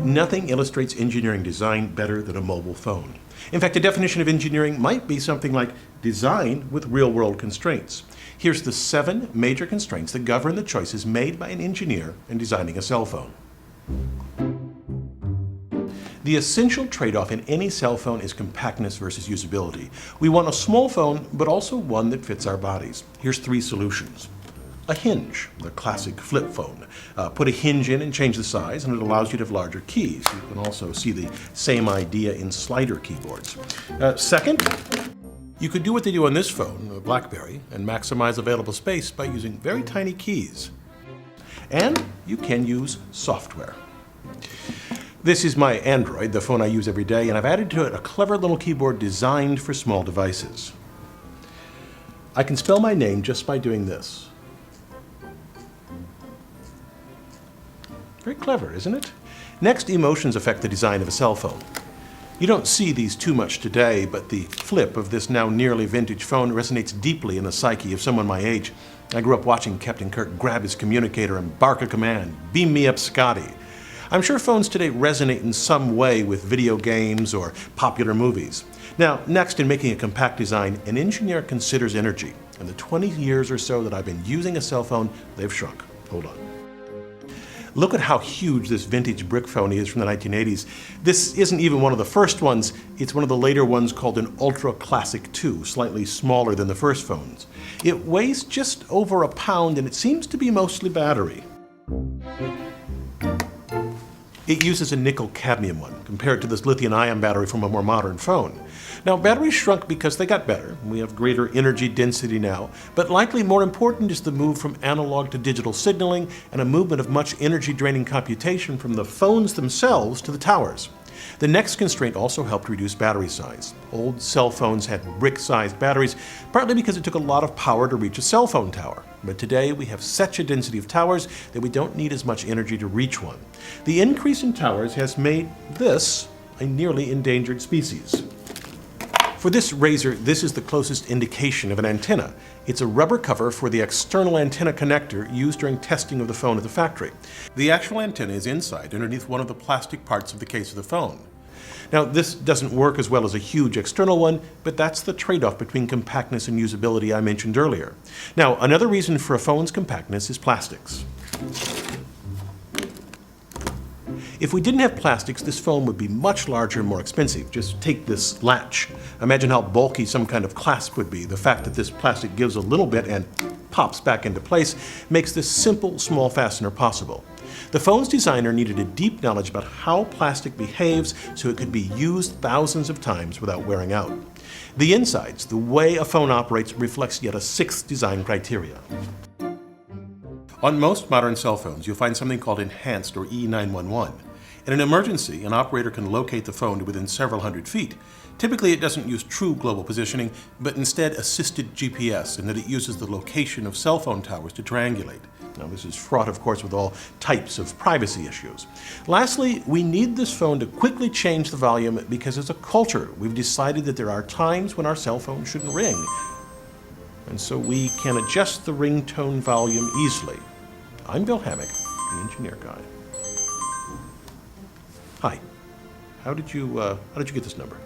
Nothing illustrates engineering design better than a mobile phone. In fact, a definition of engineering might be something like design with real-world constraints. Here's the 7 major constraints that govern the choices made by an engineer in designing a cell phone. The essential trade-off in any cell phone is compactness versus usability. We want a small phone, but also one that fits our bodies. Here's 3 solutions. A hinge, the classic flip phone. Put a hinge in and change the size, and it allows you to have larger keys. You can also see the same idea in slider keyboards. Second, you could do what they do on this phone, a BlackBerry, and maximize available space by using very tiny keys. And you can use software. This is my Android, the phone I use every day, and I've added to it a clever little keyboard designed for small devices. I can spell my name just by doing this. Very clever, isn't it? Next, emotions affect the design of a cell phone. You don't see these too much today, but the flip of this now nearly vintage phone resonates deeply in the psyche of someone my age. I grew up watching Captain Kirk grab his communicator and bark a command, "Beam me up, Scotty." I'm sure phones today resonate in some way with video games or popular movies. Now, next, in making a compact design, an engineer considers energy. In the 20 years or so that I've been using a cell phone, they've shrunk. Hold on. Look at how huge this vintage brick phone is from the 1980s. This isn't even one of the first ones. It's one of the later ones called an Ultra Classic 2, slightly smaller than the first phones. It weighs just over a pound and it seems to be mostly battery. It uses a nickel-cadmium one, compared to this lithium-ion battery from a more modern phone. Now, batteries shrunk because they got better. We have greater energy density now, but likely more important is the move from analog to digital signaling and a movement of much energy-draining computation from the phones themselves to the towers. The next constraint also helped reduce battery size. Old cell phones had brick-sized batteries, partly because it took a lot of power to reach a cell phone tower. But today we have such a density of towers that we don't need as much energy to reach one. The increase in towers has made this a nearly endangered species. For this razor, this is the closest indication of an antenna. It's a rubber cover for the external antenna connector used during testing of the phone at the factory. The actual antenna is inside, underneath one of the plastic parts of the case of the phone. Now, this doesn't work as well as a huge external one, but that's the trade-off between compactness and usability I mentioned earlier. Now, another reason for a phone's compactness is plastics. If we didn't have plastics, this phone would be much larger and more expensive. Just take this latch. Imagine how bulky some kind of clasp would be. The fact that this plastic gives a little bit and pops back into place makes this simple, small fastener possible. The phone's designer needed a deep knowledge about how plastic behaves so it could be used thousands of times without wearing out. The insides, the way a phone operates, reflects yet a 6th design criteria. On most modern cell phones, you'll find something called Enhanced or E911. In an emergency, an operator can locate the phone to within several hundred feet. Typically, it doesn't use true global positioning, but instead assisted GPS, in that it uses the location of cell phone towers to triangulate. Now, this is fraught, of course, with all types of privacy issues. Lastly, we need this phone to quickly change the volume because as a culture, we've decided that there are times when our cell phone shouldn't ring. And so we can adjust the ringtone volume easily. I'm Bill Hammack, the Engineer Guy. Hi. How did you get this number?